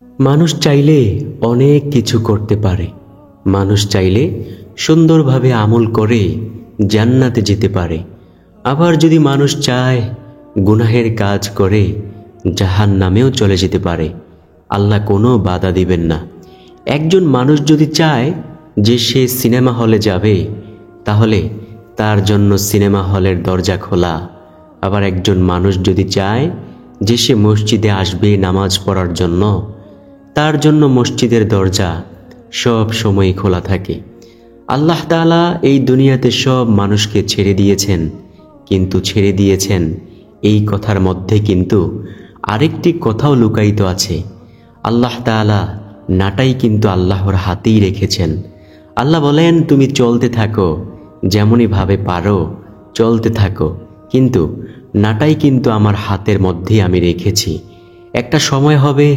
মানুষ চাইলে অনেক কিছু করতে পারে। মানুষ চাইলে সুন্দরভাবে আমল করে জান্নাতে যেতে পারে। আবার যদি মানুষ চায় গুনাহের কাজ করে জাহান্নামেও চলে যেতে পারে। আল্লাহ কোনো বাধা দিবেন না। একজন মানুষ যদি চায় যে সে সিনেমা হলে যাবে, তাহলে তার জন্য সিনেমা হলের দরজা খোলা। আবার একজন মানুষ যদি চায় যে সে মসজিদে আসবে নামাজ পড়ার জন্য, তার জন্য মসজিদের দরজা সব সময় খোলা থাকে। আল্লাহ তাআলা এই দুনিয়াতে সব মানুষকে ছেড়ে দিয়েছেন, কিন্তু ছেড়ে দিয়েছেন এই কথার মধ্যে কিন্তু আরেকটি কথাও লুকায়িত আছে। আল্লাহ তাআলা নাটাই কিন্তু আল্লাহর হাতেই রেখেছেন। আল্লাহ বলেন, তুমি চলতে থাকো, যেমনই ভাবে পারো চলতে থাকো, কিন্তু নাটাই কিন্তু আমার হাতের মধ্যেই আমি রেখেছি। একটা সময় হবে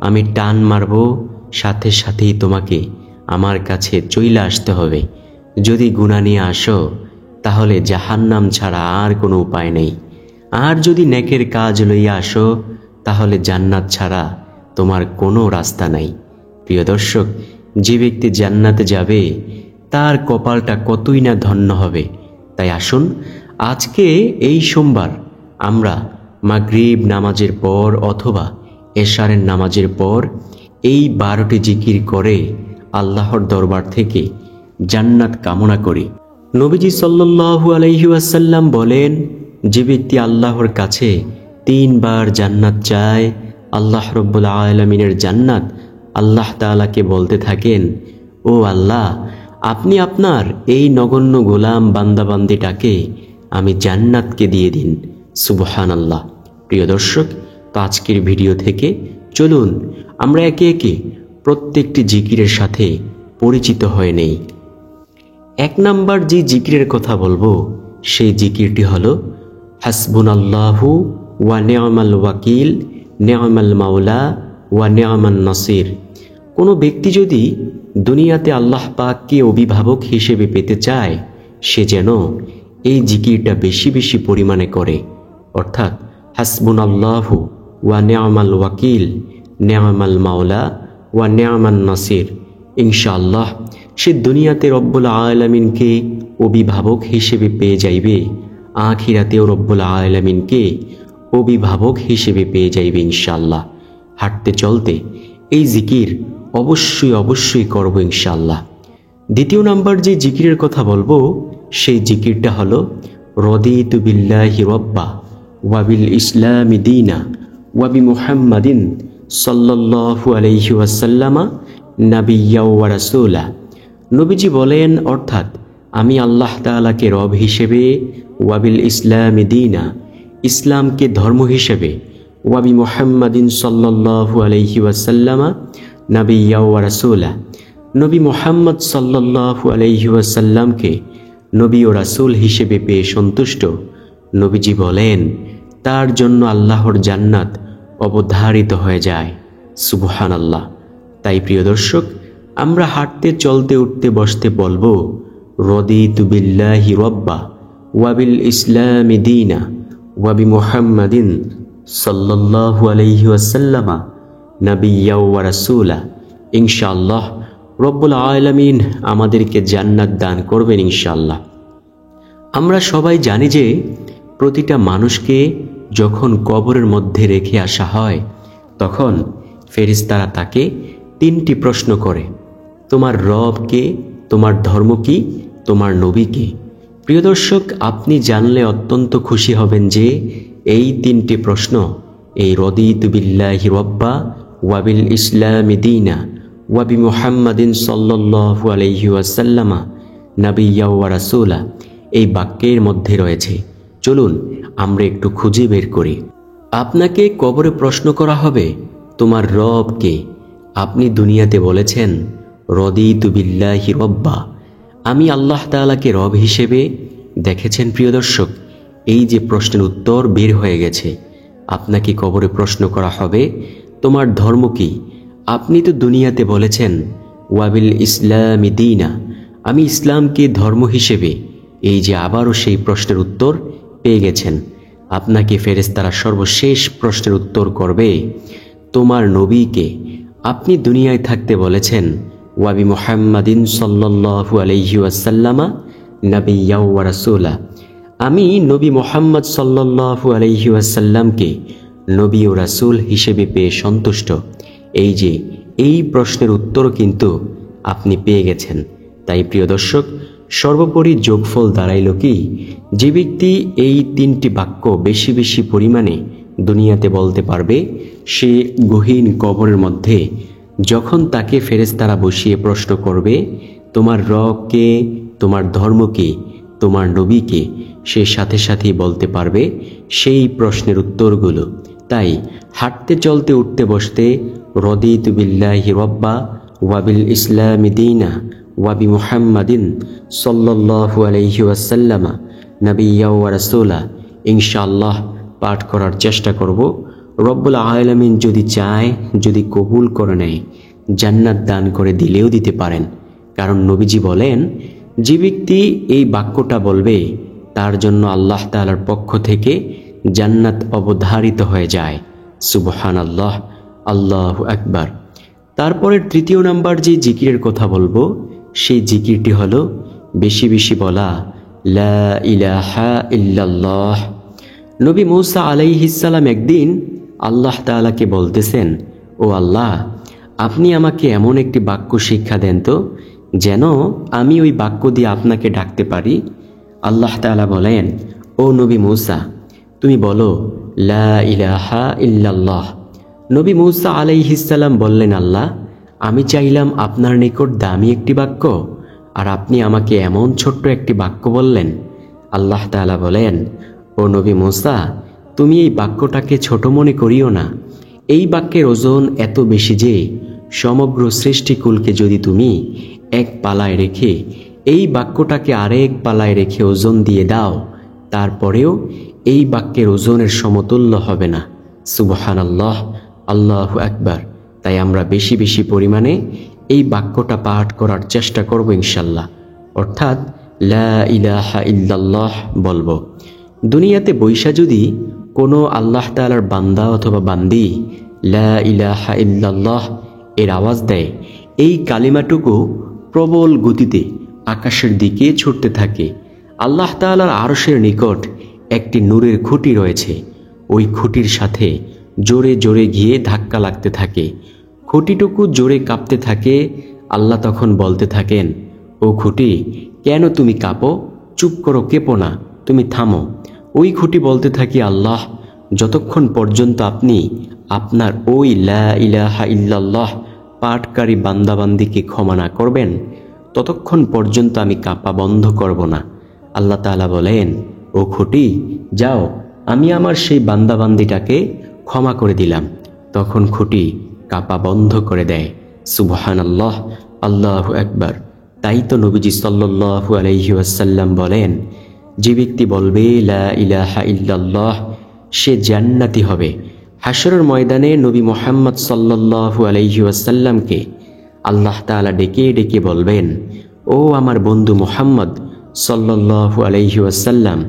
আমি টান মারব, সাথে সাথেই তোমাকে আমার কাছে চইলা আসতে হবে। যদি গুনাহ নিয়ে আসো তাহলে জাহান্নাম ছাড়া আর কোনো উপায় নেই। আর যদি নেকের কাজ লইয়া আসো তাহলে জান্নাত ছাড়া তোমার কোনো রাস্তা নাই। প্রিয় দর্শক, যে ব্যক্তি জান্নাতে যাবে তার কপালটা কতই না ধন্য হবে। তাই আসুন আজকে এই সোমবার আমরা মাগরিব নামাজের পর অথবা এশারের নামাজের পর এই 12টি জিকির করে আল্লাহর দরবার থেকে জান্নাত কামনা করি। নবীজি সাল্লাল্লাহু আলাইহি ওয়াসাল্লাম বলেন, যে ব্যক্তি আল্লাহর কাছে 3 বার জান্নাত চায়, আল্লাহ রব্বুল আলামিনের জান্নাত আল্লাহ তাআলাকে বলতে থাকেন, ও আল্লাহ, আপনি আপনার এই নগণ্য গোলাম বান্দাবান্দিটাকে আমি জান্নাতকে দিয়ে দিন। সুবহানাল্লাহ। প্রিয় দর্শক, তো আজকের ভিডিও থেকে চলুন আমরা একে একে প্রত্যেকটি জিকিরের সাথে পরিচিত হয়ে নেই। 1 নাম্বার যে জিকিরের কথা বলবো সেই জিকিরটি হলো হাসবুনাল্লাহু ওয়া নি'মাল ওয়াকিল, নি'মাল মাওলা ওয়া নি'মান নাসির। কোনো ব্যক্তি যদি দুনিয়াতে আল্লাহ পাককে অভিভাবক হিসেবে পেতে চায়, সে যেন এই জিকিরটা বেশি বেশি পরিমাণে করে, অর্থাৎ হাসবুনাল্লাহু ওয়া নি'মাল ওয়াকিল, নি'মাল মাওলা ওয়া নি'মান নাসির। ইনশাআল্লাহ সে দুনিয়াতে রব্বুল আলামিনকে অভিভাবক হিসেবে পেয়ে যাইবে, আখিরাতেও রব্বুল আলামিনকে অভিভাবক হিসেবে পেয়ে যাইবে ইনশাআল্লাহ। হাঁটতে চলতে এই জিকির অবশ্যই অবশ্যই করব ইনশাআল্লাহ। 2 নাম্বার যে জিকিরের কথা বলবো সেই জিকিরটা হলো রদিতু বিল্লাহি রব্বা ওয়া বিল ইসলামি দীনা ওয়া বি মুহাম্মাদিন সাল্লাল্লাহু আলাইহি ওয়াসাল্লামা নাবিয়্যা ওয়া রাসূলা। নবীজি বলেন, অর্থাৎ আমি আল্লাহ তাআলাকে রব হিসেবে, ওয়া বিল ইসলামি দীনা ইসলামকে ধর্ম হিসেবে, ওয়া বি মুহাম্মাদিন সাল্লাল্লাহু আলাইহি ওয়াসাল্লামা নাবিয়্যা ওয়া রাসূলা, নবী মুহাম্মদ সাল্লাল্লাহু আলাইহি ওয়াসাল্লামকে নবী ও রাসূল হিসেবে পেয়ে সন্তুষ্ট। নবীজি বলেন, তার জন্য আল্লাহর জান্নাত অবধারিত হয়ে যায়। সুবহানাল্লাহ। তাই প্রিয় দর্শক, আমরা হাঁটতে চলতে উঠতে বসতে বলবো রদিতু বিল্লাহি রব্বা ওয়া বিল ইসলামি দীনা ওয়া বি মুহাম্মাদিন সাল্লাল্লাহু আলাইহি ওয়াসাল্লামা নাবিয়্যা ওয়া রাসূলা। ইনশাআল্লাহ রব্বুল আলামিন আমাদেরকে জান্নাত দান করবেন ইনশাআল্লাহ। আমরা সবাই জানি যে প্রতিটা মানুষকে যখন কবরের মধ্যে রেখে আসা হয়, তখন ফেরেশতারা তাকে 3টি প্রশ্ন করে, তোমার রব কে, তোমার ধর্ম কি, তোমার নবী কে। প্রিয় দর্শক, আপনি জানলে অত্যন্ত খুশি হবেন যে এই 3টি প্রশ্ন এই রদিতু বিল্লাহি রব্বা ওয়া বিল ইসলামি দীনা ওয়া বি মুহাম্মাদিন সাল্লাল্লাহু আলাইহি ওয়াসাল্লামা নাবিয়্যা ওয়া রাসূলা এই বাক্যের মধ্যে রয়েছে। চলুন আমরা একটু খুঁজে বের করি। আপনাকে কবরে প্রশ্ন করা হবে, তোমার রব কে? আপনি দুনিয়াতে বলেছেন রদিতু বিল্লাহি রব্বা, আমি আল্লাহ তাআলাকে রব হিসেবে দেখেছেন। প্রিয় দর্শক, এই যে প্রশ্নের উত্তর বের হয়ে গেছে। আপনাকে কবরে প্রশ্ন করা হবে, তোমার ধর্ম কি? আপনি তো দুনিয়াতে বলেছেন ওয়াবিল ইসলামি দীনা, আমি ইসলামকে ধর্ম হিসেবে। এই যে আবারও সেই প্রশ্নের উত্তর পেয়ে গেছেন। আপনাকে ফেরেশতারা সর্বশেষ প্রশ্নের উত্তর করবে, তোমার নবীকে? আপনি দুনিয়ায় থাকতে বলেছেন ওয়াবি মুহাম্মাদিন সাল্লাল্লাহু আলাইহি ওয়াসাল্লামা নাবিয়্যা ওয়া রাসূলা, আমি নবী মুহাম্মদ সাল্লাল্লাহু আলাইহি ওয়াসাল্লামকে নবী ও রাসূল হিসেবে পেয়ে সন্তুষ্ট। এই প্রশ্নের উত্তরও কিন্তু আপনি পেয়ে গেছেন। তাই প্রিয় দর্শক, সর্বোপরি যোগফল দাঁড়াইল কি, যে ব্যক্তি এই 3টি বাক্য বেশি বেশি পরিমাণে দুনিয়াতে বলতে পারবে, সে গহীন কবরের মধ্যে যখন তাকে ফেরেশতারা বসিয়ে প্রশ্ন করবে তোমার রব কে, তোমার ধর্ম কি, তোমার নবী কে, সে সাথে সাথেই বলতে পারবে সেই প্রশ্নের উত্তরগুলো। তাই হাঁটতে চলতে উঠতে বসতে রদিতু বিল্লাহি রব্বা ওয়াবিল ইসলামি দীনা ওয়াবি মুহাম্মাদিন সাল্লাল্লাহু আলাইহি ওয়াসাল্লামা নাবিয়্যা ওয়া রাসূলা ইনশাআল্লাহ পাঠ করার চেষ্টা করব। রব্বুল আলামিন যদি চায়, যদি কবুল করে নেয়, জান্নাত দান করে দিলেও দিতে পারেন। কারণ নবীজি বলেন, যে ব্যক্তি এই বাক্যটা বলবে তার জন্য আল্লাহ তাআলার পক্ষ থেকে জান্নাত অবধারিত হয়ে যায়। সুবহানাল্লাহ, আল্লাহু আকবার। তারপরে 3য় নাম্বার যে জিকিরের কথা বলবো, সেই জিকিরটি হলো বেশি বেশি বলা লা ইলাহা ইল্লাল্লাহ। নবী মূসা আলাইহিস সালাম একদিন আল্লাহ তাআলাকে বলতেছেন, ও আল্লাহ, আপনি আমাকে এমন একটি বাক্য শিক্ষা দেন তো, যেন আমি ওই বাক্য দিয়ে আপনাকে ডাকতে পারি। আল্লাহ তাআলা বলেন, ও নবী মূসা, তুমি বলো লা ইলাহা ইল্লাল্লাহ। নবী মূসা আলাইহিস সালাম বললেন, আল্লাহ, আমি চাইলাম আপনার নিকট দামি একটি বাক্য, আর আপনি আমাকে এমন ছোট্ট একটি বাক্য বললেন। আল্লাহ তাআলা বলেন, ও নবী মূসা, তুমি এই বাক্যটাকে ছোট মনে করিও না। এই বাক্যের ওজন এত বেশি যে সমগ্র সৃষ্টিকুলকে যদি তুমি এক পালায় রেখে এই বাক্যটাকে আরেক পালায় রেখে ওজন দিয়ে দাও, তারপরেও এই বাক্যের ওজনের সমতুল্য হবে না। সুবহানাল্লাহ, আল্লাহু আকবার। তাই আমরা বেশি বেশি পরিমাণে এই বাক্যটা পাঠ করার চেষ্টা করব ইনশাল্লাহ। অর্থাৎ লা ইলাহা ইল্লাল্লাহ বলবো। দুনিয়াতে বৈশা যদি কোনো আল্লাহ তাআলার বান্দা অথবা বান্দি লা ইলাহা ইল্লাল্লাহ এর আওয়াজ দেয়, এই কালিমাটুকু প্রবল গতিতে আকাশের দিকে ছুটতে থাকে। আল্লাহ তাআলার আরশের নিকট একটি নূরের খুঁটি রয়েছে, ওই খুঁটির সাথে জোরে জোরে গিয়ে ধাক্কা লাগতে থাকে। খুঁটিটুকু জোরে কাঁপতে থাকে। আল্লাহ তখন বলতে থাকেন, ও খুঁটি, কেন তুমি কাঁপো? চুপ করো, কেঁপো না, তুমি থামো। ওই খুঁটি বলতে থাকি, আল্লাহ, যতক্ষণ পর্যন্ত আপনি আপনার ওই লা ইলাহা ইল্লাল্লাহ পাঠকারী বান্দাবান্দিকে ক্ষমা না করবেন, ততক্ষণ পর্যন্ত আমি কাঁপা বন্ধ করব না। আল্লাহ তাআলা বলেন, ও খুঁটি, যাও, আমি আমার সেই বান্দাবান্দিটাকে ক্ষমা করে দিলাম। তখন খুঁটি কাঁপা বন্ধ করে দেয়। সুবহানাল্লাহ, আল্লাহু আকবার। তাই তো নবীজি সাল্লাল্লাহু আলাইহি ওয়াসাল্লাম বলেন, যে ব্যক্তি বলবে লা ইলাহা ইল্লাল্লাহ, সে জান্নাতি হবে। হাশরের ময়দানে নবী মুহাম্মদ সাল্লাল্লাহু আলাইহি ওয়াসাল্লামকে আল্লাহ তাআলা ডেকে ডেকে বলবেন, ও আমার বন্ধু মুহাম্মদ সাল্লাল্লাহু আলাইহি ওয়াসাল্লাম,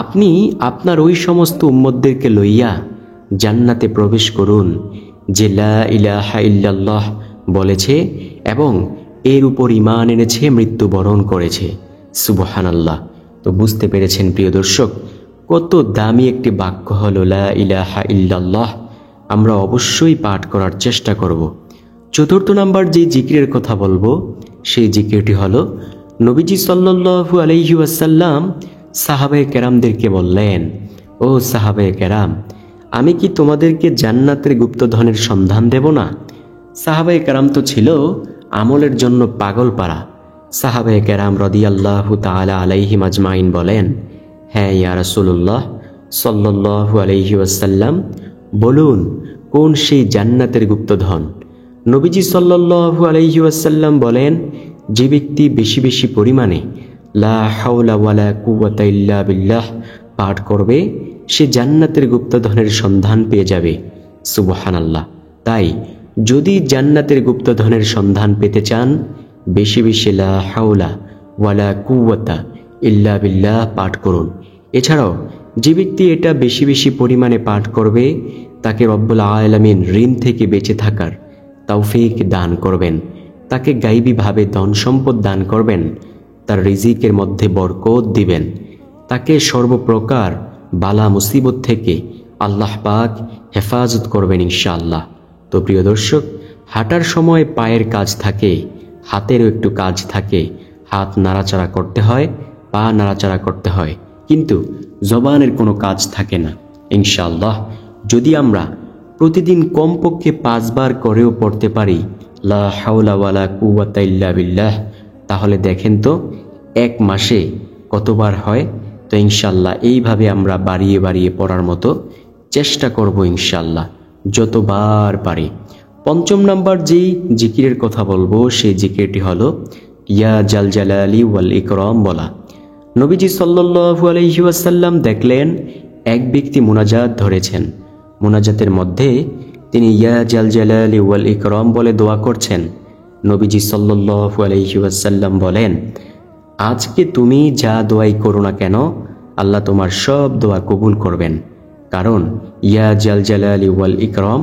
আপনি আপনার ওই সমস্ত উম্মতদেরকে লইয়া জান্নাতে প্রবেশ করুন যে লা ইলাহা ইল্লাল্লাহ বলেছে এবং এর উপর ঈমান এনেছে, মৃত্যুবরণ করেছে। সুবহানাল্লাহ। তো বুঝতে পেরেছেন প্রিয় দর্শক, কত দামি একটি বাক্য হলো লা ইলাহা ইল্লাল্লাহ। আমরা অবশ্যই পাঠ করার চেষ্টা করব। 4র্থ নাম্বার যে জিকিরের কথা বলবো, সেই জিকিরটি হলো নবীজি সাল্লাল্লাহু আলাইহি ওয়াসাল্লাম সাহাবায়ে কেরামদেরকে বললেন, ও সাহাবায়ে কেরাম, আমি কি তোমাদেরকে জান্নাতের গুপ্তধনের সন্ধান দেব না? সাহাবায়ে কেরাম তো ছিল আমলের জন্য পাগল পারা। সাহাবায়ে কেরাম রাদিয়াল্লাহু তাআলা আলাইহিম আজমাইন বলেন, হ্যাঁ ইয়া রাসূলুল্লাহ সাল্লাল্লাহু আলাইহি ওয়াসাল্লাম, বলুন কোন সেই জান্নাতের গুপ্তধন? নবীজি সাল্লাল্লাহু আলাইহি ওয়াসাল্লাম বলেন, যে ব্যক্তি বেশি বেশি পরিমাণে লা হাওলা ওয়ালা কুওয়াতা ইল্লা বিল্লাহ পাঠ করবে, সে জান্নাতের গুপ্তধনের সন্ধান পেয়ে যাবে। সুবহানাল্লাহ। তাই যদি জান্নাতের গুপ্তধনের সন্ধান পেতে চান, বেশি বেশি লা হাওলা ওয়ালা কুওয়াতা ইল্লা বিল্লাহ পাঠ করুন। এছাড়াও যে ব্যক্তি এটা বেশি বেশি পরিমাণে পাঠ করবে, তাকে রব্বুল আলামিন ঋণ থেকে বেঁচে থাকার তৌফিক দান করবেন, তাকে গাইবীভাবে ধন সম্পদ দান করবেন, তার রিজিকের মধ্যে বরকত দিবেন, তাকে সর্বপ্রকার বালা মুসিবত থেকে আল্লাহ পাক হেফাজত করবেন ইনশাআল্লাহ। তো প্রিয় দর্শক, হাঁটার সময় পায়ের কাজ থাকে, হাতেরও একটু কাজ থাকে, হাত নাড়াচাড়া করতে হয়, পা নাড়াচাড়া করতে হয়, কিন্তু জবানের কোনো কাজ থাকে না। ইনশাআল্লাহ যদি আমরা প্রতিদিন কমপক্ষে 5 বার করেও পড়তে পারি লা হাওলা ওয়ালা কুওয়াতা ইল্লা বিল্লাহ, তাহলে দেখেন তো 1 মাসে কতবার হয়। তো ইনশাআল্লাহ এইভাবে আমরা বাড়িয়ে বাড়িয়ে পড়ার মতো চেষ্টা করব ইনশাআল্লাহ, যতবার পারি। 5ম নাম্বার যেই জিকিরের কথা বলবো সেই জিকিরটি হলো ইয়া জাল জালালি ওয়াল ইকরাম বলা। নবীজি সাল্লাল্লাহু আলাইহি ওয়াসাল্লাম দেখলেন এক ব্যক্তি মুনাজাত ধরেছেন, মুনাজাতের মধ্যে তিনি ইয়া জাল জালালি ওয়াল ইকরাম বলে দোয়া করছেন। নবীজি সাল্লাল্লাহু আলাইহি ওয়াসাল্লাম বলেন, আজকে তুমি যা দোয়াই করো না কেন আল্লাহ তোমার সব দোয়া কবুল করবেন, কারণ ইয়া জাল জালালি ওয়াল ইকরাম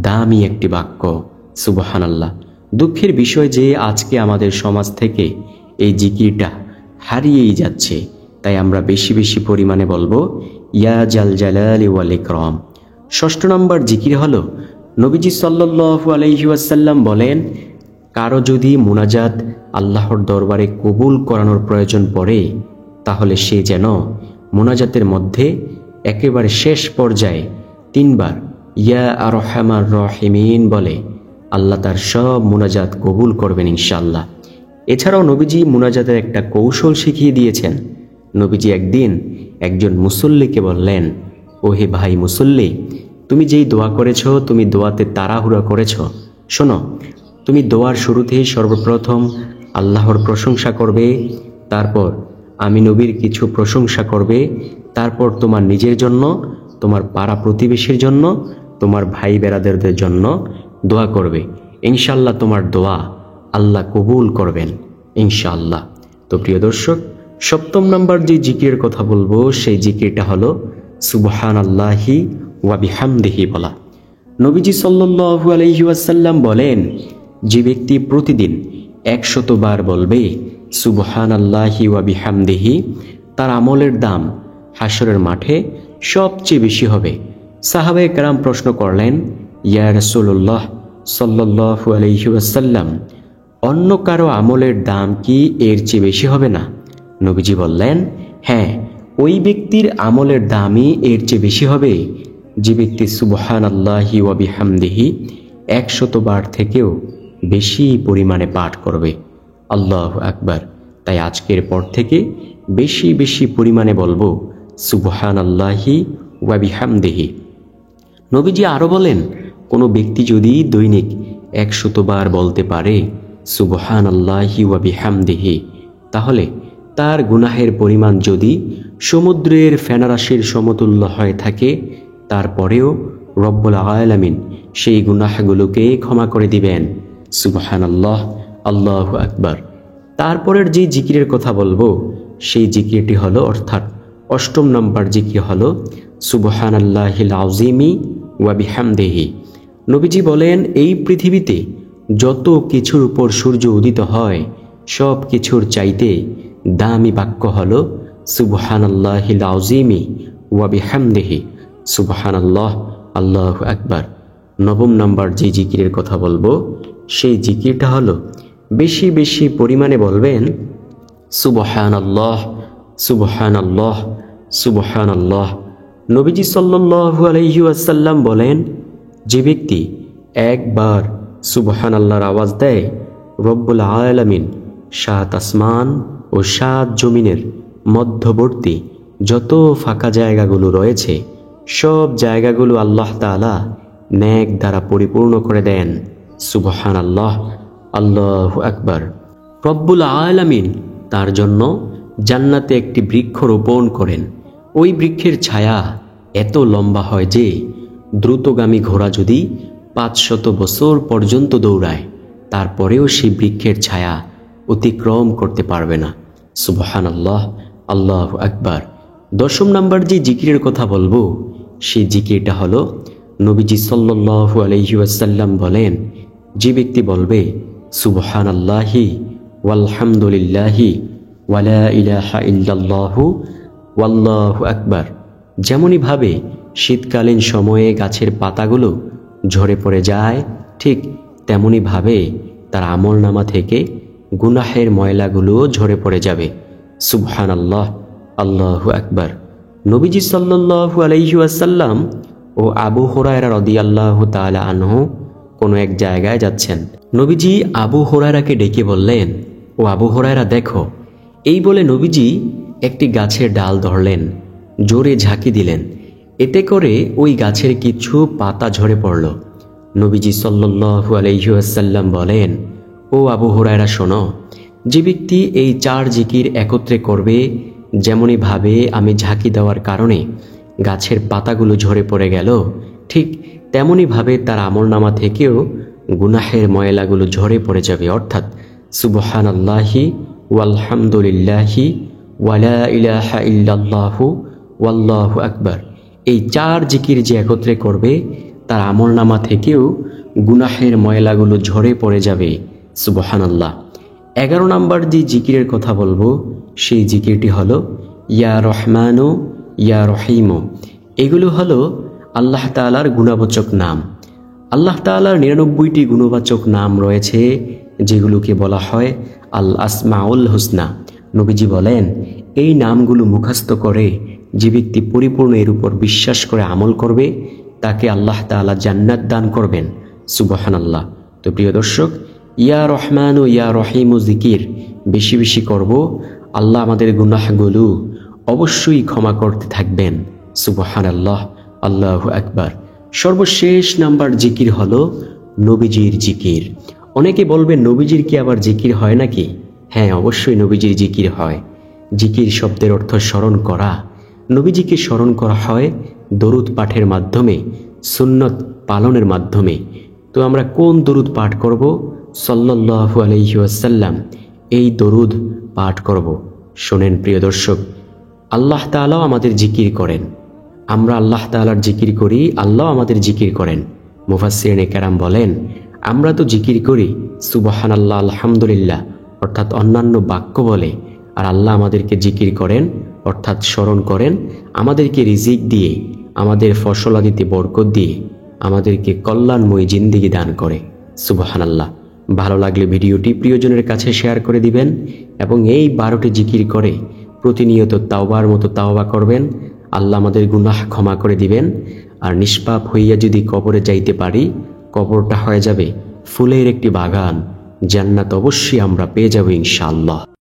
দামি একটি বাক্য। সুবহানাল্লাহ। দুঃখের বিষয় যে আজকে আমাদের সমাজ থেকে এই জিকিরটা হারিয়েই যাচ্ছে, তাই আমরা বেশি বেশি পরিমাণে বলবো ইয়া জাল জালালি ওয়াল ইকরাম। 6ষ্ঠ নম্বর জিকির হলো নবীজি সাল্লাল্লাহু আলাইহি ওয়াসাল্লাম বলেন, কারো যদি মুনাজাত আল্লাহর দরবারে কবুল করানোর প্রয়োজন পড়ে, তাহলে সে যেন মুনাজাতের মধ্যে একেবারে শেষ পর্যায়ে 3 বার ইয়া আরহামার রহিমিন বলে আল্লাহ তার সব মুনাজাত কবুল করবেন ইনশাআল্লাহ। এছাড়াও নবীজি মুনাজাতের একটা কৌশল শিখিয়ে দিয়েছেন। নবীজি একদিন একজন মুসল্লিকে বললেন, ও হে ভাই মুসল্লি, তুমি যেই দোয়া করেছো, তুমি দোয়াতে তাড়াহুড়া করেছো, শোনো, তুমি দোয়ার শুরুতেই সর্বপ্রথম আল্লাহর প্রশংসা করবে, তারপর আমি নবীর কিছু প্রশংসা করবে, তারপর তোমার নিজের জন্য, তোমার পাড়া প্রতিবেশীর জন্য, তোমার ভাই বেরাদারদের জন্য দোয়া করবে। ইনশাআল্লাহ তোমার দোয়া আল্লাহ কবুল করবেন ইনশাআল্লাহ। তো প্রিয় দর্শক, 7ম নম্বর যে জিকিরের কথা বলবো সেই জিকিরটা হলো সুবহানাল্লাহি ওয়া বিহামদিহি বলা। নবীজি সাল্লাল্লাহু আলাইহি ওয়াসাল্লাম বলেন, যে ব্যক্তি প্রতিদিন 100 বার বলবে সুবহানাল্লাহি ওয়া বিহামদিহি, তার আমলের দাম হাসরের মাঠে সবচেয়ে বেশি হবে। সাহাবায়ে কেরাম প্রশ্ন করলেন, ইয়া রাসূলুল্লাহ সাল্লাল্লাহু আলাইহি ওয়াসাল্লাম, অন্য কারো আমলের দাম কি এর চেয়ে বেশি হবে না? নবীজি বললেন, হ্যাঁ, ওই ব্যক্তির আমলের দামই এর চেয়ে বেশি হবে যে ব্যক্তি সুবহানাল্লাহি ওয়া বিহামদিহি 100 বার থেকেও বেশি পরিমাণে পাঠ করবে। আল্লাহু আকবার। তাই আজকের পর থেকে বেশি বেশি পরিমাণে বলবো সুবহানাল্লাহি ওয়া বিহামদিহি। নবীজি আরো বলেন, কোনো ব্যক্তি যদি দৈনিক 100 বার বলতে পারে সুবহানাল্লাহি ওয়া বিহামদিহি, তাহলে তার গুনাহের পরিমাণ যদি সমুদ্রের ফেনারাশির সমতুল্য হয়ে থাকে, তারপরেও রব্বুল আলামিন সেই গুনাহগুলোকে ক্ষমা করে দিবেন। সুবহানাল্লাহ, আল্লাহু আকবার। তারপরের যে জিকিরের কথা বলবো সেই জিকিরটি হলো, অর্থাৎ 8ম নম্বর জিকির হলো সুবহানাল্লাহিল আযীমি ওয়া বিহামদিহি। নবীজি বলেন, এই পৃথিবীতে যত কিছুর উপর সূর্য উদিত হয় সব কিছুর চাইতে দামি বাক্য হলো সুবহানাল্লাহিল আযীমি ওয়া বিহামদিহি। সুবহানাল্লাহ, আল্লাহু আকবার। 9ম নম্বর যে জিকিরের কথা বলবো সেই জিকিরটা হলো বেশি বেশি পরিমাণে বলবেন সুবহানাল্লাহ, সুবহানাল্লাহ, সুবহানাল্লাহ। নবীজি সাল্লাল্লাহু আলাইহি ওয়াসাল্লাম বলেন, যে ব্যক্তি একবার সুবহানাল্লাহর আওয়াজ দেয়, রব্বুল আলামিন 7 আসমান ও 7 জমিনের মধ্যবর্তী যত ফাঁকা জায়গাগুলো রয়েছে সব জায়গাগুলো আল্লাহ তাআলা নেক দ্বারা পরিপূর্ণ করে দেন। সুবহানাল্লাহ, আল্লাহু আকবার। রব্বুল আলামিন তার জন্য জান্নাতে একটি বৃক্ষ রোপণ করেন। ওই বৃক্ষের ছায়া এত লম্বা হয় যে দ্রুতগামী ঘোড়া যদি 500 বছর পর্যন্ত দৌড়ায়, তারপরেও সেই বৃক্ষের ছায়া অতিক্রম করতে পারবে না। সুবহানাল্লাহ, আল্লাহু আকবার। 10ম নম্বর যে জিকিরের কথা বলবো সেই জিকিরটা হলো নবীজি সাল্লাল্লাহু আলাইহি ওয়াসাল্লাম বলেন, যে ব্যক্তি বলবে সুবহানাল্লাহি ওয়ালহামদুলিল্লাহি ওয়ালা ইলাহা ইল্লাল্লাহু ওয়াল্লাহু আকবার, যেমনইভাবে শীতকালীন সময়ে গাছের পাতাগুলো ঝরে পড়ে যায়, ঠিক তেমনইভাবে তার আমলনামা থেকে গুনাহের ময়লাগুলো ঝরে পড়ে যাবে। সুবহানাল্লাহ, আল্লাহু আকবার। নবীজি সাল্লাল্লাহু আলাইহি ওয়াসাল্লাম ও আবু হুরায়রা রাদিয়াল্লাহু তাআলা আনহু কোনো এক জায়গায় যাচ্ছেন। নবীজি আবু হুরায়রাকে ডেকে বললেন, ও আবু হুরায়রা দেখো। এই বলে নবীজি একটি গাছের ডাল ধরলেন, জোরে ঝাঁকি দিলেন, এতে করে ওই গাছের কিছু পাতা ঝরে পড়ল। নবীজি সাল্লাল্লাহু আলাইহি ওয়াসাল্লাম বলেন, ও আবু হুরায়রা শোনো, যে ব্যক্তি এই 4 জিকির একত্রে করবে, যেমনইভাবে আমি ঝাঁকি দেওয়ার কারণে গাছের পাতাগুলো ঝরে পড়ে গেল, ঠিক তেমনইভাবে তার আমলনামা থেকেও গুনাহের ময়লাগুলো ঝরে পড়ে যাবে। অর্থাৎ সুবহানাল্লাহি ওয়ালহামদুলিল্লাহি ওয়ালা ইলাহা ইল্লাল্লাহু ওয়াল্লাহু আকবার, এই 4 জিকির যে একত্রে করবে তার আমলনামা থেকেও গুনাহের ময়লাগুলো ঝরে পড়ে যাবে। সুবহানাল্লাহ। 11 নম্বর যে জিকিরের কথা বলবো সেই জিকিরটি হলো ইয়া রহমানু ইয়া রহিমু। এগুলো হলো আল্লাহ তাআলার গুণবাচক নাম। আল্লাহ তাআলার 99টি গুণবাচক নাম রয়েছে, যেগুলোকে বলা হয় আল আসমাউল হুসনা। নবীজি বলেন, এই নামগুলো মুখস্থ করে যে ব্যক্তি পরিপূর্ণ এর উপর বিশ্বাস করে আমল করবে, তাকে আল্লাহ তাআলা জান্নাত দান করবেন। সুবহানাল্লাহ। তো প্রিয় দর্শক, ইয়া রহমানু ইয়া রহিমু জিকির বেশি বেশি করব, আল্লাহ আমাদের গুনাহগুলো অবশ্যই ক্ষমা করতে থাকবেন। সুবহানাল্লাহ, আল্লাহু আকবার। সর্বশেষ নাম্বার জিকির হলো নবীজির জিকির। অনেকে বলবে, নবীজির কি আবার জিকির হয় নাকি? হ্যাঁ, অবশ্যই নবীজির জিকির হয়। জিকির শব্দের অর্থ স্মরণ করা। নবীজিকে স্মরণ করা হয় দরুদ পাঠের মাধ্যমে, সুন্নত পালনের মাধ্যমে। তো আমরা কোন দরুদ পাঠ করব? সাল্লাল্লাহু আলাইহি ওয়াসাল্লাম এই দরুদ পাঠ করব। শোনেন প্রিয় দর্শক, আল্লাহ তাআলাও আমাদের জিকির করেন, আমরা আল্লাহ তাআলার জিকির করি, আল্লাহ আমাদের জিকির করেন। মুফাসসিরিনে কেরাম বলেন, আমরা তো জিকির করি সুবহানাল্লাহ, আলহামদুলিল্লাহ অর্থাৎ অন্যান্য বাক্য বলে, আর আল্লাহ আমাদেরকে জিকির করেন অর্থাৎ স্মরণ করেন, আমাদেরকে রিজিক দিয়ে, আমাদের ফসলাদিতে বরকত দিয়ে, আমাদেরকে কল্যাণময় জিন্দেগি দান করে। সুবহানাল্লাহ। ভালো লাগলে ভিডিওটি প্রিয়জনের কাছে শেয়ার করে দিবেন এবং এই 12টি জিকির করে প্রতিনিয়ত তাওবার মতো তাওবা করবেন। আল্লাহ আমাদের গুনাহ ক্ষমা করে দিবেন। আর নিষ্পাপ হইয়া যদি কবরে যাইতে পারি, কবরটা হয়ে যাবে ফুলের একটি বাগান, জান্নাত অবশ্যই আমরা পেয়ে যাব ইনশাআল্লাহ।